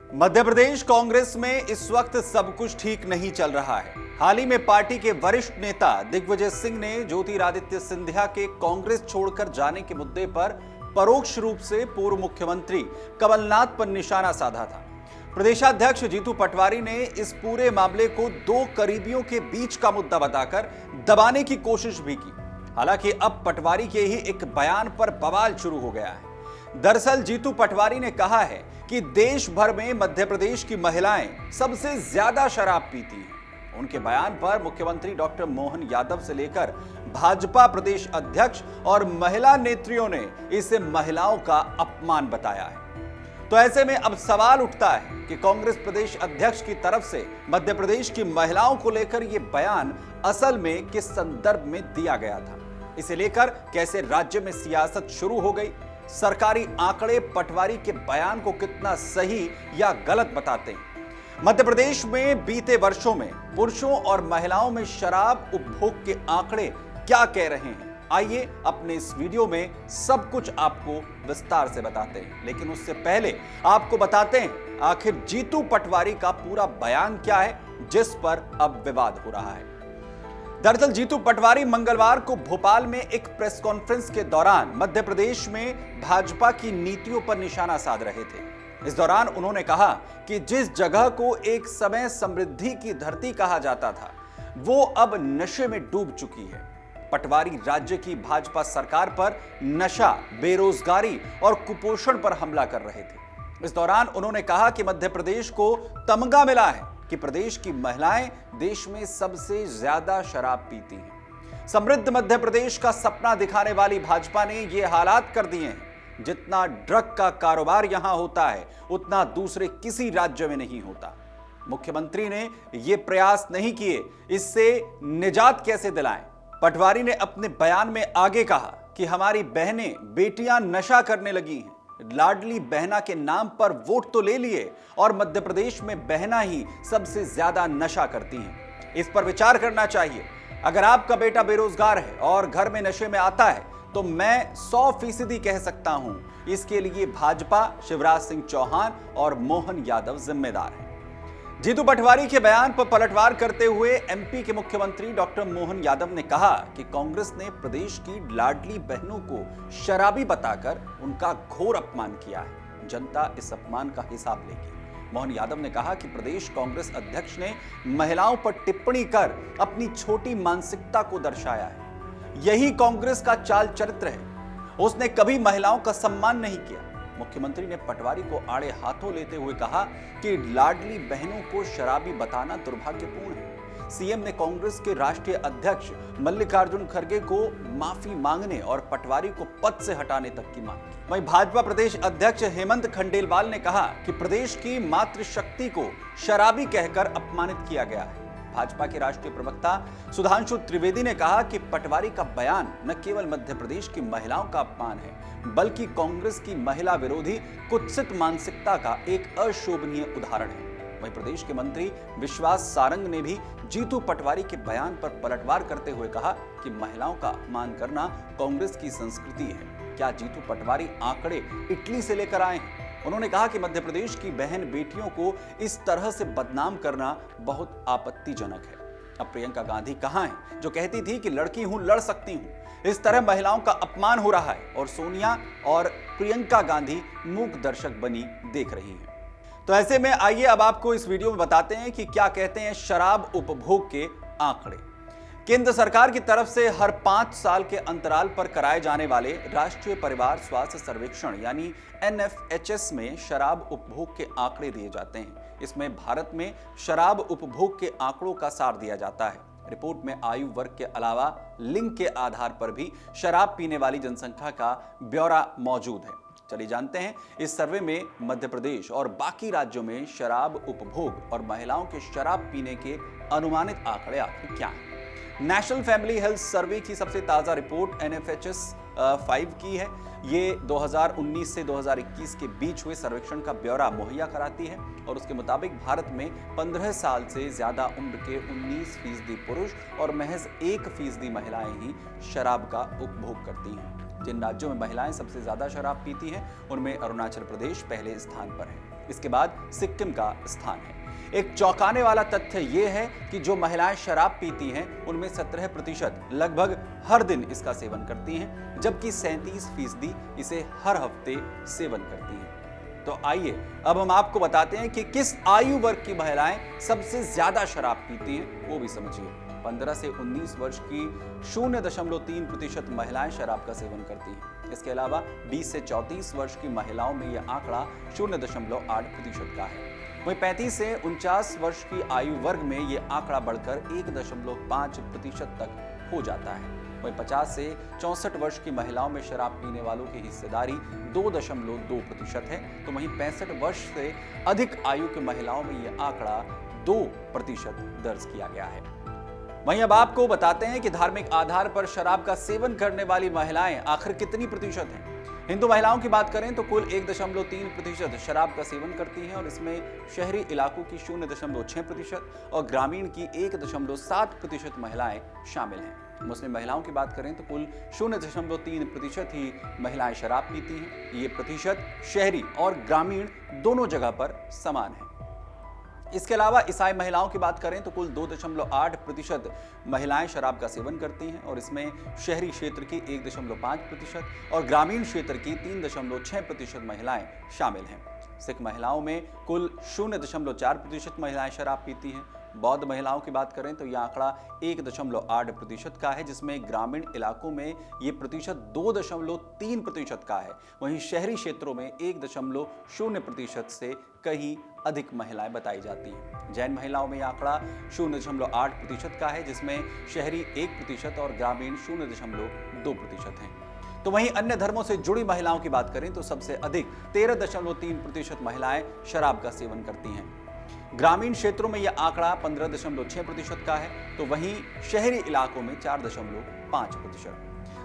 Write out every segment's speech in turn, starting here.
मध्य प्रदेश कांग्रेस में इस वक्त सब कुछ ठीक नहीं चल रहा है। हाल ही में पार्टी के वरिष्ठ नेता दिग्विजय सिंह ने ज्योतिरादित्य सिंधिया के कांग्रेस छोड़कर जाने के मुद्दे पर परोक्ष रूप से पूर्व मुख्यमंत्री कमलनाथ पर निशाना साधा था। प्रदेशाध्यक्ष जीतू पटवारी ने इस पूरे मामले को दो करीबियों के बीच का मुद्दा बताकर दबाने की कोशिश भी की। हालांकि अब पटवारी के ही एक बयान पर बवाल शुरू हो गया है। दरअसल जीतू पटवारी ने कहा है कि देश भर में मध्य प्रदेश की महिलाएं सबसे ज्यादा शराब पीती हैं। उनके बयान पर मुख्यमंत्री डॉक्टर मोहन यादव से लेकर भाजपा प्रदेश अध्यक्ष और महिला नेत्रियों ने इसे महिलाओं का अपमान बताया है। तो ऐसे में अब सवाल उठता है कि कांग्रेस प्रदेश अध्यक्ष की तरफ से मध्य प्रदेश की महिलाओं को लेकर यह बयान असल में किस संदर्भ में दिया गया था। इसे लेकर कैसे राज्य में सियासत शुरू हो गई, सरकारी आंकड़े पटवारी के बयान को कितना सही या गलत बताते हैं, मध्य प्रदेश में बीते वर्षों में पुरुषों और महिलाओं में शराब उपभोग के आंकड़े क्या कह रहे हैं, आइए अपने इस वीडियो में सब कुछ आपको विस्तार से बताते हैं। लेकिन उससे पहले आपको बताते हैं आखिर जीतू पटवारी का पूरा बयान क्या है जिस पर अब विवाद हो रहा है। दरअसल जीतू पटवारी मंगलवार को भोपाल में एक प्रेस कॉन्फ्रेंस के दौरान मध्य प्रदेश में भाजपा की नीतियों पर निशाना साध रहे थे। इस दौरान उन्होंने कहा कि जिस जगह को एक समय समृद्धि की धरती कहा जाता था वो अब नशे में डूब चुकी है। पटवारी राज्य की भाजपा सरकार पर नशा, बेरोजगारी और कुपोषण पर हमला कर रहे थे। इस दौरान उन्होंने कहा कि मध्य प्रदेश को तमगा मिला है कि प्रदेश की महिलाएं देश में सबसे ज्यादा शराब पीती हैं। समृद्ध मध्य प्रदेश का सपना दिखाने वाली भाजपा ने ये हालात कर दिए हैं। जितना ड्रग का कारोबार यहां होता है उतना दूसरे किसी राज्य में नहीं होता। मुख्यमंत्री ने ये प्रयास नहीं किए, इससे निजात कैसे दिलाएं। पटवारी ने अपने बयान में आगे कहा कि हमारी बहनें, बेटियां नशा करने लगी हैं। लाडली बहना के नाम पर वोट तो ले लिए और मध्य प्रदेश में बहना ही सबसे ज्यादा नशा करती हैं। इस पर विचार करना चाहिए। अगर आपका बेटा बेरोजगार है और घर में नशे में आता है तो मैं 100% कह सकता हूं इसके लिए भाजपा, शिवराज सिंह चौहान और मोहन यादव जिम्मेदार हैं। जीतू पटवारी के बयान पर पलटवार करते हुए एमपी के मुख्यमंत्री डॉक्टर मोहन यादव ने कहा कि कांग्रेस ने प्रदेश की लाडली बहनों को शराबी बताकर उनका घोर अपमान किया है। जनता इस अपमान का हिसाब लेगी। मोहन यादव ने कहा कि प्रदेश कांग्रेस अध्यक्ष ने महिलाओं पर टिप्पणी कर अपनी छोटी मानसिकता को दर्शाया है। यही कांग्रेस का चाल चरित्र है। उसने कभी महिलाओं का सम्मान नहीं किया। मुख्यमंत्री ने पटवारी को आड़े हाथों लेते हुए कहा कि लाडली बहनों को शराबी बताना दुर्भाग्यपूर्ण है। सीएम ने कांग्रेस के राष्ट्रीय अध्यक्ष मल्लिकार्जुन खड़गे को माफी मांगने और पटवारी को पद से हटाने तक की मांग की। वहीं भाजपा प्रदेश अध्यक्ष हेमंत खंडेलवाल ने कहा कि प्रदेश की मातृशक्ति को शराबी कहकर अपमानित किया गया है। भाजपा के राष्ट्रीय प्रवक्ता सुधांशु त्रिवेदी ने कहा कि पटवारी का बयान न केवल मध्य प्रदेश की महिलाओं का अपमान है बल्कि कांग्रेस की महिला विरोधी कुत्सित मानसिकता का एक अशोभनीय उदाहरण है। वहीं प्रदेश के मंत्री विश्वास सारंग ने भी जीतू पटवारी के बयान पर पलटवार करते हुए कहा कि महिलाओं का अपमान करना कांग्रेस की संस्कृति है। क्या जीतू पटवारी आंकड़े इटली से लेकर आए हैं? उन्होंने कहा कि मध्य प्रदेश की बहन बेटियों को इस तरह से बदनाम करना बहुत आपत्तिजनक है। अब प्रियंका गांधी कहां हैं जो कहती थी कि लड़की हूं, लड़ सकती हूं। इस तरह महिलाओं का अपमान हो रहा है और सोनिया और प्रियंका गांधी मूक दर्शक बनी देख रही हैं। तो ऐसे में आइए अब आपको इस वीडियो में बताते हैं कि क्या कहते हैं शराब उपभोग के आंकड़े। केंद्र सरकार की तरफ से हर 5 साल के अंतराल पर कराए जाने वाले राष्ट्रीय परिवार स्वास्थ्य सर्वेक्षण यानी NFHS में शराब उपभोग के आंकड़े दिए जाते हैं। इसमें भारत में शराब उपभोग के आंकड़ों का सार दिया जाता है। रिपोर्ट में आयु वर्ग के अलावा लिंग के आधार पर भी शराब पीने वाली जनसंख्या का ब्यौरा मौजूद है। चलिए जानते हैं इस सर्वे में मध्य प्रदेश और बाकी राज्यों में शराब उपभोग और महिलाओं के शराब पीने के अनुमानित आंकड़े आखिर क्या हैं। नेशनल फैमिली हेल्थ सर्वे की सबसे ताजा रिपोर्ट NFHS 5 की है। ये 2019 से 2021 के बीच हुए सर्वेक्षण का ब्यौरा मुहैया कराती है और उसके मुताबिक भारत में 15 साल से ज्यादा उम्र के 19% पुरुष और महज 1% महिलाएं ही शराब का उपभोग करती हैं। जिन राज्यों में महिलाएं सबसे ज्यादा शराब पीती हैं उनमें अरुणाचल प्रदेश पहले स्थान पर है। इसके बाद सिक्किम का स्थान है। एक चौंकाने वाला तथ्य यह है कि जो महिलाएं शराब पीती हैं उनमें 17% लगभग हर दिन इसका सेवन करती हैं, जबकि 37% इसे हर हफ्ते सेवन करती हैं। तो आइए अब हम आपको बताते हैं कि किस आयु वर्ग की महिलाएं सबसे ज्यादा शराब पीती हैं, वो भी समझिए। 15 से 19 वर्ष की 0.3% महिलाएं शराब का सेवन करती हैं। इसके अलावा 20 से 34 वर्ष की महिलाओं में यह आंकड़ा 0.8% का है। वहीं 35 से 49 वर्ष की आयु वर्ग में यह आंकड़ा बढ़कर 1.5% तक हो जाता है। वहीं 50 से 64 वर्ष की महिलाओं में शराब पीने वालों की हिस्सेदारी 2.2% है, तो वहीं 65 वर्ष से अधिक आयु की महिलाओं में यह आंकड़ा 2% दर्ज किया गया है। वहीं अब आपको बताते हैं कि धार्मिक आधार पर शराब का सेवन करने वाली महिलाएं आखिर कितनी प्रतिशत हैं। हिंदू महिलाओं की बात करें तो कुल 1.3% शराब का सेवन करती हैं और इसमें शहरी इलाकों की 0.6% और ग्रामीण की 1.7% महिलाएं शामिल हैं। मुस्लिम महिलाओं की बात करें तो कुल 0.3% ही महिलाएं शराब पीती हैं। ये प्रतिशत शहरी और ग्रामीण दोनों जगह पर समान है। इसके अलावा ईसाई महिलाओं की बात करें तो कुल 2.8% महिलाएं शराब का सेवन करती हैं और इसमें शहरी क्षेत्र की 1.5% और ग्रामीण क्षेत्र की 3.6% महिलाएं शामिल हैं। सिख महिलाओं में कुल 0.4% महिलाएं शराब पीती हैं। बौद्ध महिलाओं की बात करें तो यह आंकड़ा 1.8% का है, जिसमें ग्रामीण इलाकों में ये प्रतिशत 2.3% का है। वहीं शहरी क्षेत्रों में 1.0% से कहीं अधिक महिलाएं बताई जाती हैं। जैन महिलाओं में यह आंकड़ा 0.8% का है, जिसमें शहरी 1% और ग्रामीण 0.2% हैं। तो वहीं अन्य धर्मों से जुड़ी महिलाओं की बात करें तो सबसे अधिक 13.3% महिलाएं शराब का सेवन करती हैं। ग्रामीण क्षेत्रों में यह आंकड़ा 15.6% का है, तो वहीं शहरी इलाकों में 4.5%।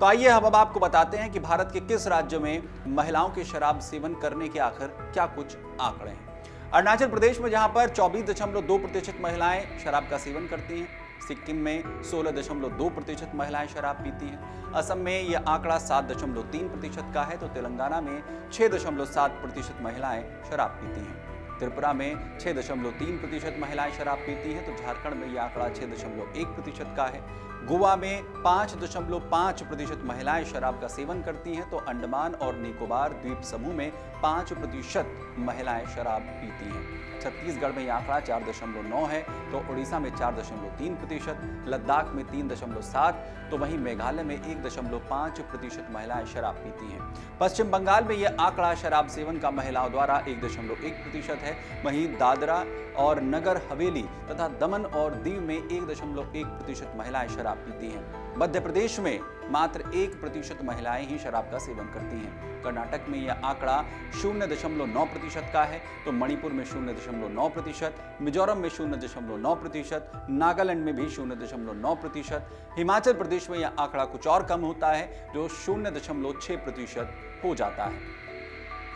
तो आइए हम अब आपको बताते हैं कि भारत के किस राज्य में महिलाओं के शराब सेवन करने के आखिर क्या कुछ आंकड़े हैं। अरुणाचल प्रदेश में जहां पर 24.2% महिलाएं शराब का सेवन करती हैं। सिक्किम में 16.2% महिलाएं शराब पीती हैं। असम में यह आंकड़ा 7.3% का है, तो तेलंगाना में 6.7% महिलाएं शराब पीती हैं। त्रिपुरा में 6.3% महिलाएं शराब पीती हैं, तो झारखंड में यह आंकड़ा 6.1% का है। गोवा में 5.5% महिलाएं शराब का सेवन करती हैं, तो अंडमान और निकोबार द्वीप समूह में 5% महिलाएं शराब पीती हैं। छत्तीसगढ़ में यह आंकड़ा 4.9 है, तो उड़ीसा में 4.3%, लद्दाख में 3.7, तो वहीं मेघालय में 1.5% महिलाएं शराब पीती हैं। पश्चिम बंगाल में यह आंकड़ा शराब सेवन का महिलाओं द्वारा 1.1% है। वहीं दादरा और नगर हवेली तथा दमन और दीव में 1.1% महिलाएं शराब पीती हैं। मध्य प्रदेश में मात्र 1% महिलाएं ही शराब का सेवन करती हैं। कर्नाटक में यह आंकड़ा 0.9% का है, तो मणिपुर में 0.9%, मिजोरम में 0.9%, नागालैंड में भी 0.9%, हिमाचल प्रदेश में यह आंकड़ा कुछ और कम होता है, जो 0.6% हो जाता है।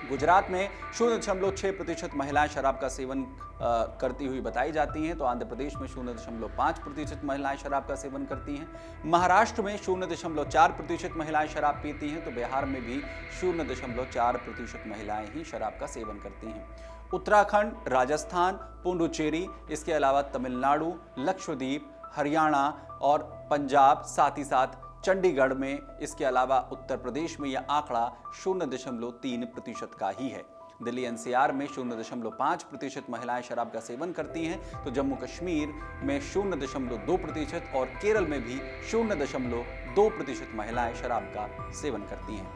गुजरात में 0.6% महिलाएं शराब का सेवन करती हुई बताई जाती हैं, तो आंध्र प्रदेश में 0.5% महिलाएं शराब का सेवन करती हैं। महाराष्ट्र में 0.4% महिलाएं शराब पीती हैं, तो बिहार में भी 0.4% महिलाएं ही शराब का सेवन करती हैं। उत्तराखंड, राजस्थान, पुडुचेरी, इसके अलावा तमिलनाडु, लक्षद्वीप, हरियाणा और पंजाब, साथ ही साथ चंडीगढ़ में, इसके अलावा उत्तर प्रदेश में यह आंकड़ा 0.3% का ही है। दिल्ली एनसीआर में 0.5% महिलाएं शराब का सेवन करती हैं, तो जम्मू कश्मीर में 0.2% और केरल में भी 0.2% महिलाएं शराब का सेवन करती हैं।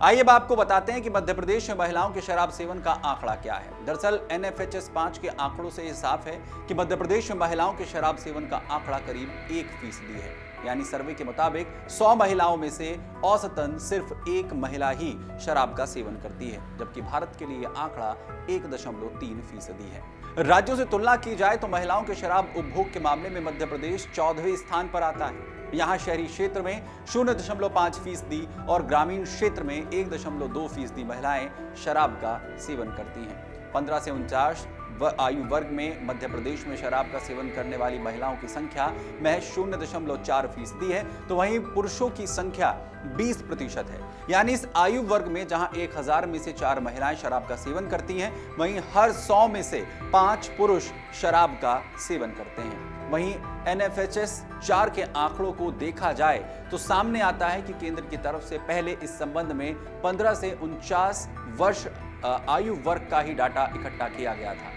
आइए अब आपको बताते हैं कि मध्य प्रदेश में महिलाओं के शराब सेवन का आंकड़ा क्या है। दरअसल NFHS 5 के आंकड़ों से यह साफ है कि मध्य प्रदेश में महिलाओं के शराब सेवन का आंकड़ा करीब 1% है। यानी सर्वे के मुताबिक 100 महिलाओं में से औसतन सिर्फ 1 महिला ही शराब का सेवन करती है, जबकि भारत के लिए आंकड़ा 1.3% है। राज्यों से तुलना की जाए तो महिलाओं के शराब उपभोग के मामले में मध्य प्रदेश 14वें स्थान पर आता है। यहाँ शहरी क्षेत्र में 0.5% और ग्रामीण क्षेत्र में 1.2% महिलाएं शराब का सेवन करती हैं। 15 से 49 आयु वर्ग में मध्य प्रदेश में शराब का सेवन करने वाली महिलाओं की संख्या महज 0.4% है, तो वहीं पुरुषों की संख्या 20% है। यानी इस आयु वर्ग में जहां 1000 में से 4 महिलाएं शराब का सेवन करती हैं, वहीं हर 100 में से 5 पुरुष शराब का सेवन करते हैं। वहीं NFHS 4 के आंकड़ों को देखा जाए तो सामने आता है कि केंद्र की तरफ से पहले इस संबंध में 15 से 49 वर्ष आयु वर्ग का ही डाटा इकट्ठा किया गया था।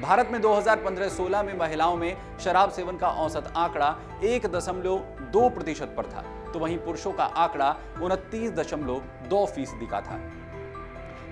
भारत में 2015-16 में महिलाओं में शराब सेवन का औसत आंकड़ा 1.2% पर था, तो वहीं पुरुषों का आंकड़ा 29.2% का था।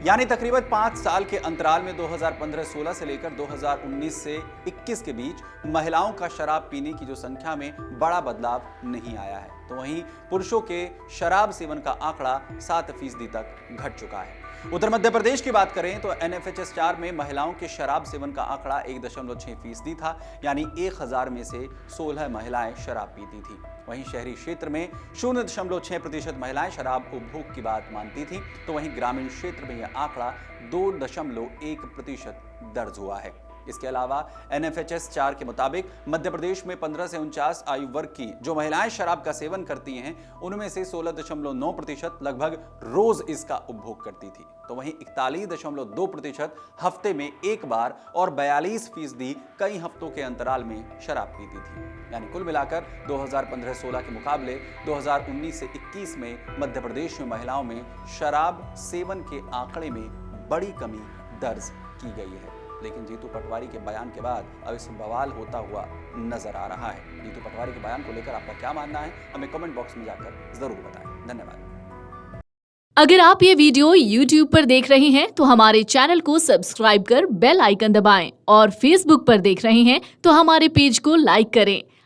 यानी तकरीबन 5 साल के अंतराल में 2015-16 से लेकर 2019 से 21 के बीच महिलाओं का शराब पीने की जो संख्या में बड़ा बदलाव नहीं आया है, तो वहीं पुरुषों के शराब सेवन का आंकड़ा 7% तक घट चुका है। उत्तर मध्य प्रदेश की बात करें तो NFHS 4 में महिलाओं के शराब सेवन का आंकड़ा 1.6% था, यानी 1000 में से 16 महिलाएं शराब पीती थी। वहीं शहरी क्षेत्र में 0.6% महिलाएं शराब उपभोग की बात मानती थी, तो वहीं ग्रामीण क्षेत्र में यह आंकड़ा 2.1% दर्ज हुआ है। इसके अलावा NFHS 4 के मुताबिक मध्य प्रदेश में 15 से 49 आयु वर्ग की जो महिलाएं शराब का सेवन करती हैं, उनमें से 16.9% लगभग रोज इसका उपभोग करती थी, तो वहीं 41.2% हफ्ते में एक बार और 42% कई हफ्तों के अंतराल में शराब पीती थी। यानी कुल मिलाकर 2015-16 के मुकाबले 2019 से 21 में मध्य प्रदेश में महिलाओं में शराब सेवन के आंकड़े में बड़ी कमी दर्ज की गई है। लेकिन जीतू पटवारी के बयान के बाद अब इस बवाल होता हुआ नजर आ रहा है। जीतू पटवारी के बयान को लेकर आपका क्या मानना है, हमें कमेंट बॉक्स में जाकर जरूर बताएं। धन्यवाद। अगर आप ये वीडियो YouTube पर देख रहे हैं तो हमारे चैनल को सब्सक्राइब कर बेल आइकन दबाएं, और Facebook पर देख रहे हैं तो हमारे पेज को लाइक करें।